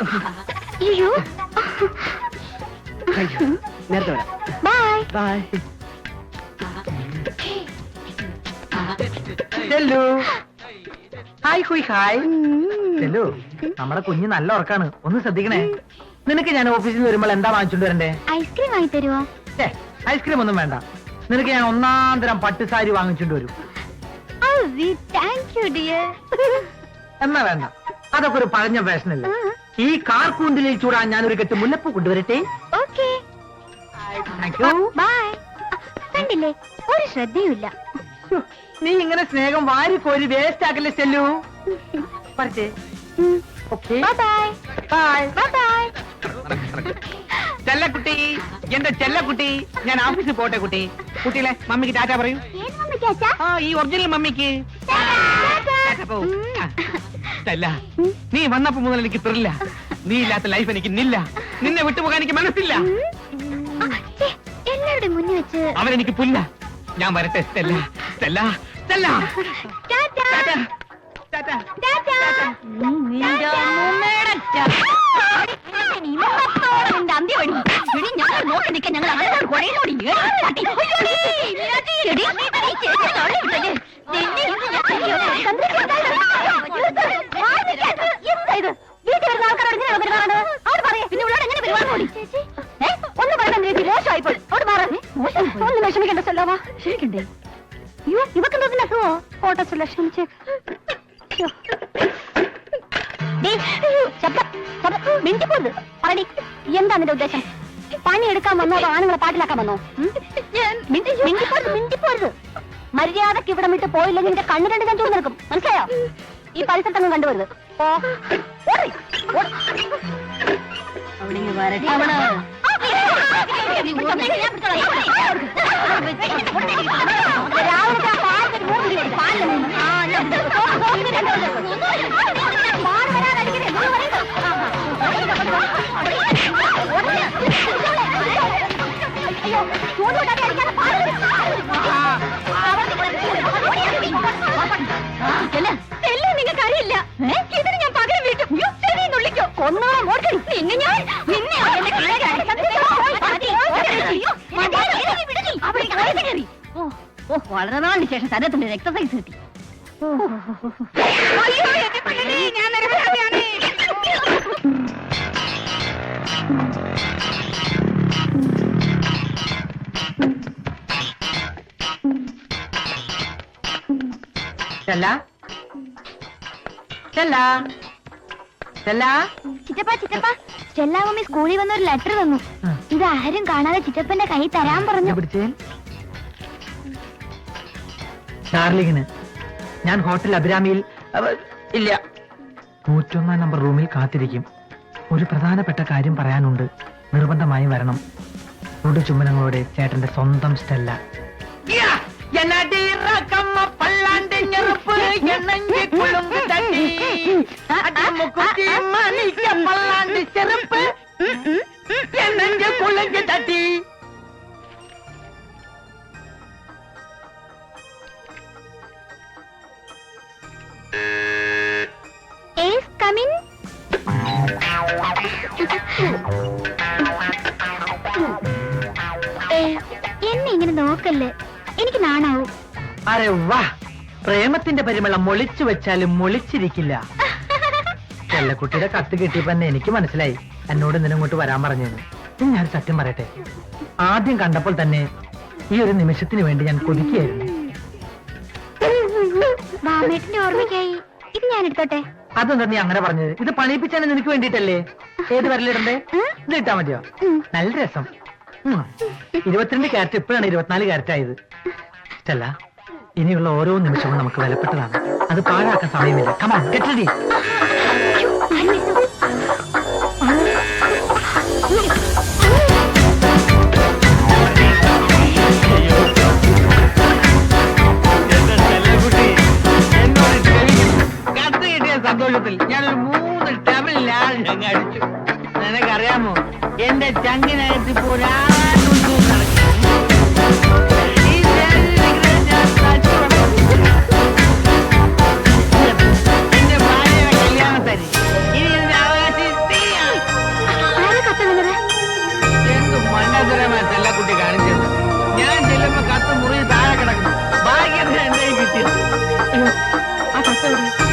അയ്യോ നേരത്തെ വരാം. Bye bye. ചെല്ലു. ഹായ് ഹുയ് ഹായ്. ചെല്ലു, നമ്മുടെ കുഞ്ഞ് നല്ല ഉറക്കാണ്, ഒന്ന് ശ്രദ്ധിക്കണേ. നിനക്ക് ഞാൻ ഓഫീസിൽ നിന്ന് വരുമ്പോൾ എന്താ വാങ്ങിച്ചോണ്ട് വരണ്ടേ? ഐസ്ക്രീം വാങ്ങി തരുമോ? ഐസ്ക്രീം ഒന്നും വേണ്ട, നിനക്ക് ഞാൻ ഒന്നാം തരം പട്ടുസാരി വാങ്ങിച്ചോണ്ട് വരും. എന്നാ വേണ്ട, അതൊക്കെ ഒരു പഴഞ്ഞ ഫാഷനല്ലേ. ഈ കാർക്കൂണ്ടിലേക്ക് ചൂടാൻ ഞാൻ ഒരു കെട്ട് മുല്ലപ്പൂ കൊണ്ടുവരട്ടെ. കണ്ടില്ലേ, ഒരു ശ്രദ്ധയുമില്ല. നീ ഇങ്ങനെ സ്നേഹം വാരിക്കോരി വേസ്റ്റ് ആക്കല്ലേ ചെല്ലു. പഠിച്ചേ. ചെല്ലക്കുട്ടി, എന്റെ ചെല്ലക്കുട്ടി, ഞാൻ ഓഫീസിൽ പോട്ടെ കുട്ടി. കുട്ടിയിലെ മമ്മിക്ക് ടാറ്റ പറയൂ. ആ, ഈ ഒറിജിനൽ മമ്മിക്ക്. നീ വന്നപ്പോ മുതൽ എനിക്ക് ത്രില്ല. നീ ഇല്ലാത്ത ലൈഫ് എനിക്ക് നില്ല. നിന്നെ വിട്ടുപോകാൻ എനിക്ക് മനസ്സില്ല. എല്ലാവരുടെ മുന്നിൽ വെച്ച് അവരെനിക്ക് പുല്ല. ഞാൻ വരട്ടെ. Stella, Stella, Stella. ഒന്ന് വിഷമിക്കണ്ട ചെല്ലാവാ. ശരിക്കണ്ടേ? അയ്യോ, ഇവക്കെന്തോ അസുഖമോ? ഓട്ടോ ക്ഷമിച്ചേ. എന്താ നിന്റെ ഉദ്ദേശം? പണിയെടുക്കാൻ വന്നോ അതോ ആണുങ്ങളെ പാട്ടിലാക്കാൻ വന്നോ? മിണ്ടിപ്പോരുത്. മര്യാദക്ക് ഇവിടെ വിട്ട് പോയില്ലെങ്കിൽ നിന്റെ കണ്ണു രണ്ട് ഞാൻ ചൂട് നിൽക്കും, മനസ്സിലായോ? ഈ പരിസരത്തൊന്നും കണ്ടുവരുത്. നിങ്ങൾക്ക് അറിയില്ല, ഇതിന് ഞാൻ പകരം വീട്ടും. നുള്ളിക്കോ, കൊന്നോളം ഓർക്കടി. നിന്നെ ഞാൻ വളരെ നാളിന് ശേഷം ശരീരത്തിന്റെ എക്സസൈസ് കിട്ടി. ചിറ്റപ്പ ചിറ്റപ്പ, ചെല്ലാമമ്മി സ്കൂളിൽ വന്നൊരു ലെറ്റർ തന്നു. ഇത് ആരും കാണാതെ ചിറ്റപ്പന്റെ കൈ തരാൻ പറഞ്ഞു. ഡാർലിങ്ങിന് ഞാൻ ഹോട്ടൽ അഭിരാമിയിൽ ഇല്ല 101 നമ്പർ റൂമിൽ കാത്തിരിക്കും. ഒരു പ്രധാനപ്പെട്ട കാര്യം പറയാനുണ്ട്, നിർബന്ധമായും വരണം. തൊടു ചുമനങ്ങളോടെ ചേട്ടന്റെ സ്വന്തം സ്റ്റെല്ല. എന്നെ ഇങ്ങനെ നോക്കല്ലേ, എനിക്ക് നാണാവും. അരെ വാ, പ്രേമത്തിന്റെ പരിമളം മൊളിച്ചു വെച്ചാലും മൊളിച്ചിരിക്കില്ല. ചെല്ലക്കുട്ടിയുടെ കത്ത് കിട്ടിയപ്പോ തന്നെ എനിക്ക് മനസ്സിലായി എന്നോട് ഇങ്ങോട്ട് വരാൻ പറഞ്ഞെന്ന്. ഞാൻ സത്യം പറയട്ടെ, ആദ്യം കണ്ടപ്പോൾ തന്നെ ഈ ഒരു നിമിഷത്തിന് വേണ്ടി ഞാൻ കൊതിക്കുകയായിരുന്നു. മാമേട്ടന്റെ ഓർമ്മയ്ക്കായി ഇത് ഞാൻ എടുത്തോട്ടെ. അതെന്താ നീ അങ്ങനെ പറഞ്ഞത്? ഇത് പണിയിപ്പിച്ചാൽ നിനക്ക് വേണ്ടിട്ടല്ലേ. ഏത് വരലിടണ്ടേ? ഇത് ഇട്ടാ മതിയോ? നല്ല രസം. 22 ക്യാരറ്റ് ഇപ്പോഴാണ് 24 ക്യാരറ്റ് ആയത്. സ്റ്റെല്ല, ഇനിയുള്ള ഓരോ നിമിഷവും നമുക്ക് വിലപ്പെട്ടതാണ്. അത് പാഴാക്കാൻ സമയമില്ല. Come on, get ready. കത്ത് കിട്ടിയ സന്തോഷത്തിൽ ഞാനൊരു 3 ടേബിളിൽ അടിച്ചു. നിനക്കറിയാമോ, എന്റെ ചങ്കിനകത്ത് എന്റെ ഭാര്യയുടെ കല്യാണത്തരി. ഇനി ഇതിന്റെ അവകാശം ഒരു കത്ത് വീണത്? എന്ത് മണ്ടത്തരമായ ചെല്ലക്കുട്ടി കാണിച്ചത്. ഞാൻ ചെല്ലുമ്പോ കത്ത് മുറി താഴെ കിടക്കുന്നു. ഭാഗ്യത്തിന് എന്റെ കിട്ടിയത്. ആ കത്ത് എവിടെ?